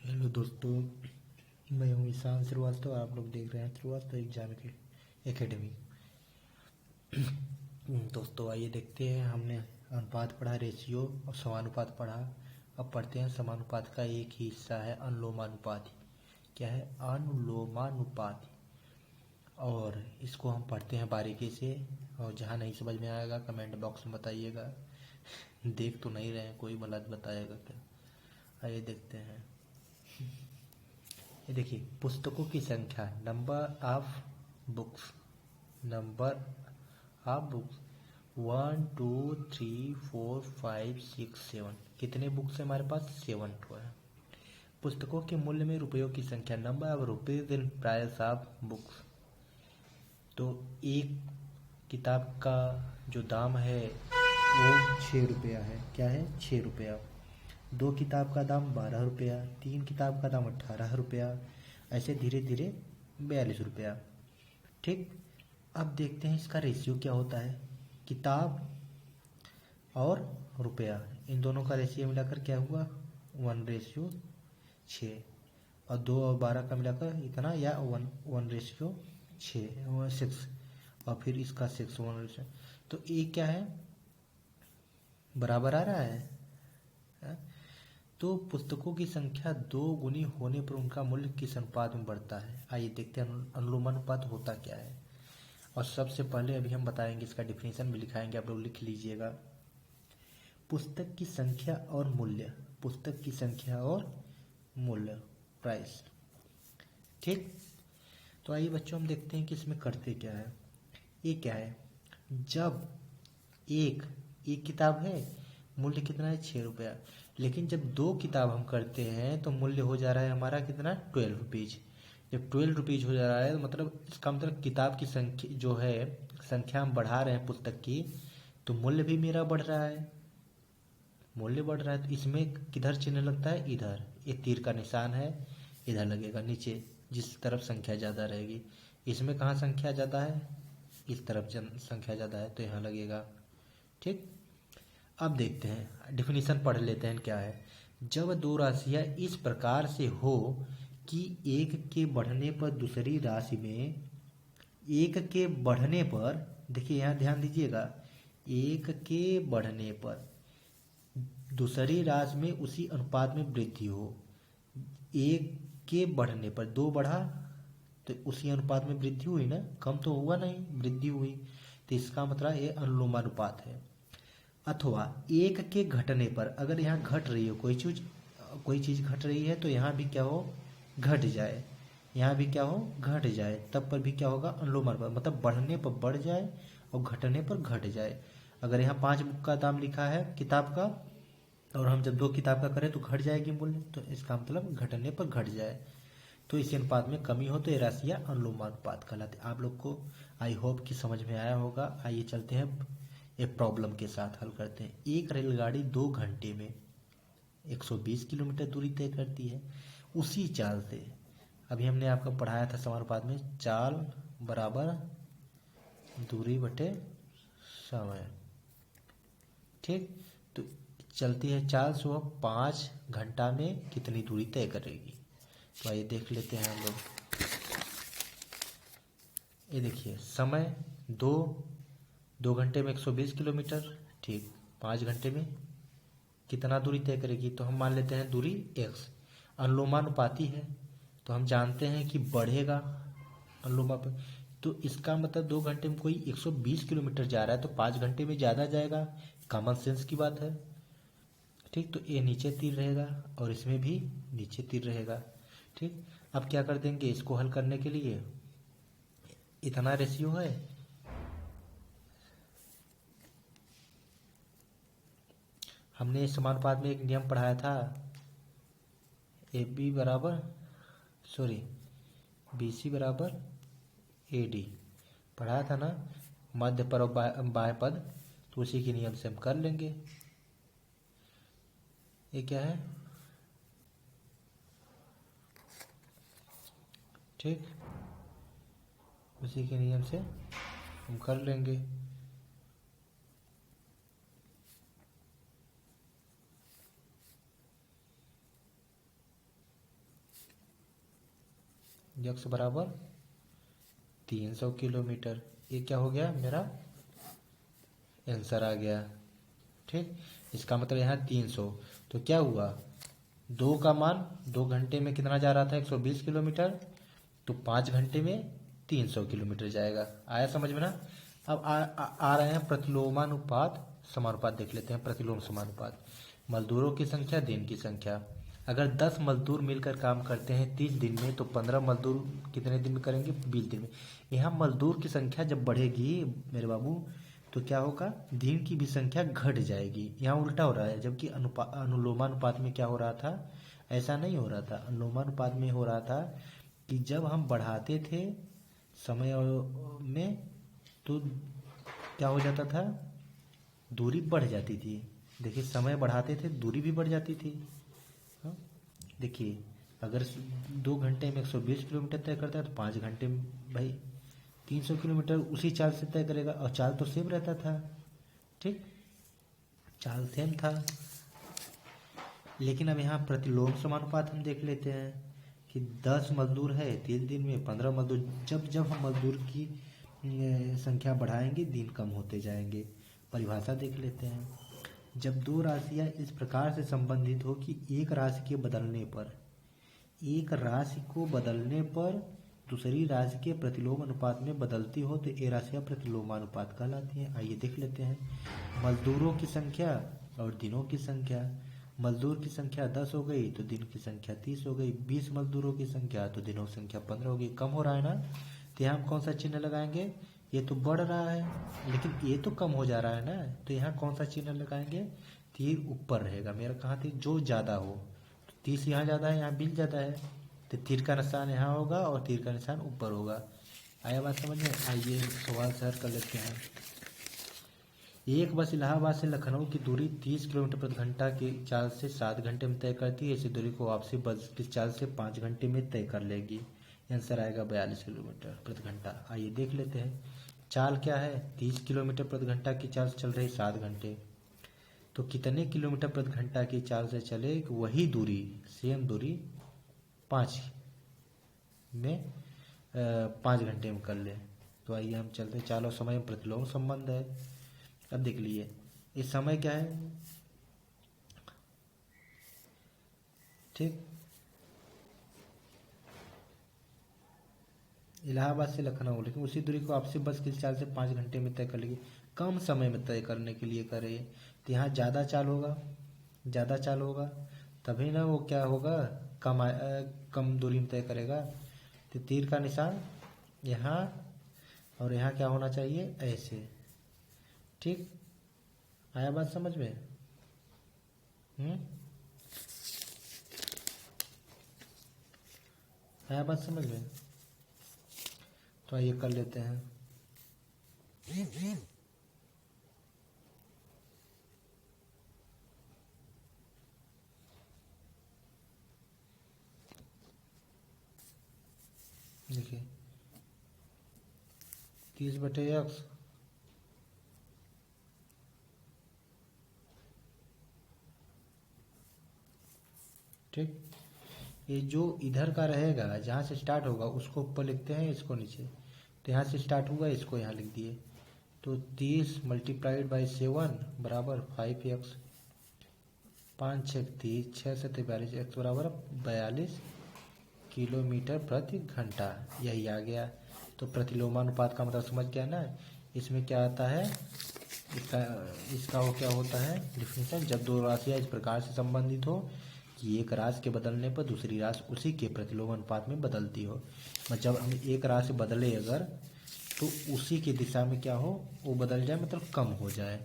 Hello दोस्तों, मैं हूँ ईशान श्रीवास्तव। आप लोग देख रहे हैं श्रीवास्तव एग्जाम की एकेडमी। दोस्तों आइए देखते हैं। हमने अनुपात पढ़ा, रेशियो और समानुपात पढ़ा। अब पढ़ते हैं समानुपात का एक ही हिस्सा है अनुलोमानुपात। क्या है? अनुलोमानुपात। और इसको हम पढ़ते हैं बारीकी से। और जहाँ नहीं समझ में आएगा कमेंट बॉक्स में बताइएगा। देख तो नहीं रहे हैं, कोई गलत बताएगा क्या? आइए देखते हैं। ये देखिए, पुस्तकों की संख्या, number of books. Number of books 1 2 3 4 5 6 7। कितने बुक्स है हमारे पास? 7 ठो है। पुस्तकों के मूल्य में रुपयों की संख्या, number of rupees in price of books. तो एक किताब का जो दाम है वो 6 रुपया है। क्या है? 6 रुपया। 2 किताब का दाम 12 रुपया, 3 किताब का दाम 18 रुपया, ऐसे धीरे धीरे 42 रुपया। ठीक। अब देखते हैं इसका रेशियो क्या होता है। किताब और रुपया, इन दोनों का रेशियो मिलाकर क्या हुआ? 1:6। और 2 और 12 का मिलाकर इतना, या 1:6 और फिर इसका 6 तो ये क्या है? बराबर आ रहा है। तो पुस्तकों की संख्या 2 गुनी होने पर उनका मूल्य किस अनुपात में बढ़ता है? आइए देखते हैं अनुलोमानुपात होता क्या है। और सबसे पहले अभी हम बताएंगे, इसका डिफिनीशन भी लिखाएंगे, आप लोग लिख लीजिएगा। पुस्तक की संख्या और मूल्य, पुस्तक की संख्या और मूल्य, प्राइस। ठीक। तो आइए बच्चों हम देखते हैं कि इसमें करते क्या है। ये क्या है? जब एक एक किताब है, मूल्य कितना है? 6 रुपया। लेकिन जब 2 किताब हम करते हैं तो मूल्य हो जा रहा है हमारा कितना? 12 रुपीज। जब 12 रुपीज हो जा रहा है तो मतलब इसका मतलब किताब की संख्या जो है, संख्या हम बढ़ा रहे हैं पुस्तक की, तो मूल्य भी मेरा बढ़ रहा है। मूल्य बढ़ रहा है तो इसमें किधर चिन्ह लगता है? इधर। ये तीर का निशान है, इधर लगेगा नीचे, जिस तरफ संख्या ज़्यादा रहेगी। इसमें कहाँ संख्या ज़्यादा है? इस तरफ संख्या ज़्यादा है तो यहाँ लगेगा। ठीक। अब देखते हैं, डिफिनीशन पढ़ लेते हैं क्या है। जब दो राशियां इस प्रकार से हो कि एक के बढ़ने पर दूसरी राशि में, एक के बढ़ने पर, देखिए यहाँ ध्यान दीजिएगा, एक के बढ़ने पर दूसरी राशि में उसी अनुपात में वृद्धि हो। एक के बढ़ने पर, 2 बढ़ा तो उसी अनुपात में वृद्धि हुई ना, कम तो हुआ नहीं, वृद्धि हुई। तो इसका मतलब ये अनुलोमानुपात है। अथवा एक के घटने पर, अगर यहाँ घट रही हो कोई चीज़ घट रही है तो यहाँ भी क्या हो? घट जाए। यहाँ भी क्या हो? घट जाए। तब पर भी क्या होगा? अनुलोमानुपात, मतलब बढ़ने पर बढ़ जाए और घटने पर घट जाए। अगर यहाँ 5 बुक का दाम लिखा है किताब का, और हम जब 2 किताब का करें तो घट जाएगी मूल्य, तो इसका मतलब घटने पर घट जाए। तो इसी अनुपात में कमी हो तो ये राशियाँ अनुलोमानुपात कहलाते। आप लोग को आई होप कि समझ में आया होगा। आइए चलते हैं एक प्रॉब्लम के साथ हल करते हैं। एक रेलगाड़ी 2 घंटे में 120 किलोमीटर दूरी तय करती है। उसी चाल से, अभी हमने आपको पढ़ाया था समानुपात में, चाल बराबर दूरी बटे समय। ठीक। तो चलती है चाल, सो 5 घंटा में कितनी दूरी तय करेगी? तो आइए देख लेते हैं हम लोग। ये देखिए, समय 2 घंटे में 120 किलोमीटर। ठीक। 5 घंटे में कितना दूरी तय करेगी? तो हम मान लेते हैं दूरी x। अनुलोमानुपाती है तो हम जानते हैं कि बढ़ेगा अनुलोमानुपात। तो इसका मतलब 2 घंटे में कोई 120 किलोमीटर जा रहा है तो 5 घंटे में ज़्यादा जाएगा। कॉमन सेंस की बात है। ठीक। तो ये नीचे तीर रहेगा और इसमें भी नीचे तीर रहेगा। ठीक। अब क्या कर देंगे इसको हल करने के लिए? इतना रेशियो है, हमने समानुपात में एक नियम पढ़ाया था, ए बी बराबर, सॉरी, बी सी बराबर ए डी, पढ़ाया था ना, मध्य पर और बाह्य पद। तो उसी के नियम से हम कर लेंगे। ये क्या है? ठीक। उसी के नियम से हम कर लेंगे। यक्स बराबर 300 किलोमीटर। ये क्या हो गया, मेरा आंसर आ गया। ठीक, इसका मतलब यहाँ 300। तो क्या हुआ, 2 का मान 2 घंटे में कितना जा रहा था, 120 किलोमीटर। तो 5 घंटे में 300 किलोमीटर जाएगा। आया समझ में ना। अब आ रहे हैं प्रतिलोमानुपात समानुपात, देख लेते हैं प्रतिलोम समानुपात। मजदूरों की संख्या, दिन की संख्या। अगर 10 मजदूर मिलकर काम करते हैं 30 दिन में, तो 15 मजदूर कितने दिन में करेंगे, 20 दिन में। यहाँ मजदूर की संख्या जब बढ़ेगी मेरे बाबू, तो क्या होगा, दिन की भी संख्या घट जाएगी। यहाँ उल्टा हो रहा है, जबकि अनुलोमानुपात में क्या हो रहा था, ऐसा नहीं हो रहा था। अनुलोमानुपात में हो रहा था कि जब हम बढ़ाते थे समय में, तो क्या हो जाता था, दूरी बढ़ जाती थी। देखिए, समय बढ़ाते थे, दूरी भी बढ़ जाती थी। हाँ? देखिए, अगर 2 घंटे में 120 किलोमीटर तय करता है, तो 5 घंटे में भाई 300 किलोमीटर उसी चाल से तय करेगा। और चाल तो सेम रहता था। ठीक, चाल सेम था। लेकिन अब यहाँ प्रतिलोम समानुपात हम देख लेते हैं कि 10 मजदूर है 30 दिन में, 15 मजदूर। जब जब हम मजदूर की संख्या बढ़ाएंगे, दिन कम होते जाएंगे। परिभाषा देख लेते हैं। जब दो राशियां इस प्रकार से संबंधित हो कि एक राशि को बदलने पर दूसरी राशि के प्रतिलोम अनुपात में बदलती हो, तो ये राशियां प्रतिलोमानुपात कहलाती हैं। आइए देख लेते हैं। मजदूरों की संख्या और दिनों की संख्या। मजदूर की संख्या 10 हो गई तो दिन की संख्या 30 हो गई। 20 मजदूरों की संख्या तो दिनों की संख्या 15 हो गई। कम हो रहा है ना, तो यहाँ हम कौन सा चिन्ह लगाएंगे, ये तो बढ़ रहा है लेकिन ये तो कम हो जा रहा है ना, तो यहाँ कौन सा चिन्ह लगाएंगे, तीर ऊपर रहेगा। मेरा कहाँ तीर, जो ज़्यादा हो, तो 30 यहाँ ज़्यादा है, यहाँ 20 ज़्यादा है, तो तीर का निशान यहाँ होगा और तीर का निशान ऊपर होगा। आया बात समझ में। आइए सवाल से हल कर लेते हैं। एक बस इलाहाबाद से लखनऊ की दूरी 30 किलोमीटर प्रति घंटा की चाल से 7 घंटे में तय करती है। इसी दूरी को वापसी बस की चाल से 5 घंटे में तय कर लेगी। आंसर आएगा 42 किलोमीटर प्रति घंटा। आइए देख लेते हैं। चाल क्या है, 30 किलोमीटर प्रति घंटा की चाल से चल रही 7 घंटे, तो कितने किलोमीटर प्रति घंटा की चाल से चले, वही दूरी, सेम दूरी 5 घंटे में कर ले। तो आइए हम चलते, चाल और समय में प्रतिलोम संबंध है। अब देख लीजिए, इस समय क्या है, ठीक, इलाहाबाद से लखनऊ, लेकिन उसी दूरी को आपसी बस की चाल से 5 घंटे में तय कर लेगी। कम समय में तय करने के लिए करे, तो यहाँ ज़्यादा चाल होगा तभी ना वो क्या होगा, कम दूरी में तय करेगा। तो तीर का निशान यहाँ और यहाँ क्या होना चाहिए, ऐसे। ठीक, आया बात समझ में। आया बात समझ में। तो ये कर लेते हैं। देखिए 30/x, ठीक, ये जो इधर का रहेगा, जहाँ से स्टार्ट होगा उसको ऊपर लिखते हैं, इसको नीचे। तो यहाँ से स्टार्ट हुआ, इसको यहाँ लिख दिए। तो 30 × 7 बराबर 5x, 5 6 30, 6 7 42, x बराबर 42 किलोमीटर प्रति घंटा। यही आ गया। तो प्रतिलोमानुपात का मतलब समझ गया ना। इसमें क्या आता है, इसका वो क्या होता है डिफिनेशन, जब दो राशियाँ इस प्रकार से संबंधित हो कि एक राशि के बदलने पर दूसरी राशि उसी के प्रतिलोम अनुपात में बदलती हो। मतलब हम एक राशि बदले अगर, तो उसी की दिशा में क्या हो, वो बदल जाए, मतलब कम हो जाए।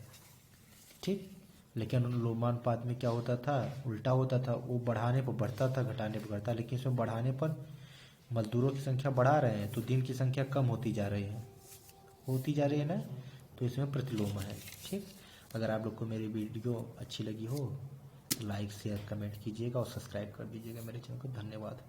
ठीक, लेकिन अनुलोमानुपात में क्या होता था, उल्टा होता था। वो बढ़ाने पर बढ़ता था, घटाने पर घटता। लेकिन इसमें बढ़ाने पर मजदूरों की संख्या बढ़ा रहे हैं, तो दिन की संख्या कम होती जा रही है ना, तो इसमें प्रतिलोम है। ठीक, अगर आप लोग को मेरी वीडियो अच्छी लगी हो, लाइक शेयर कमेंट कीजिएगा और सब्सक्राइब कर दीजिएगा मेरे चैनल को। धन्यवाद।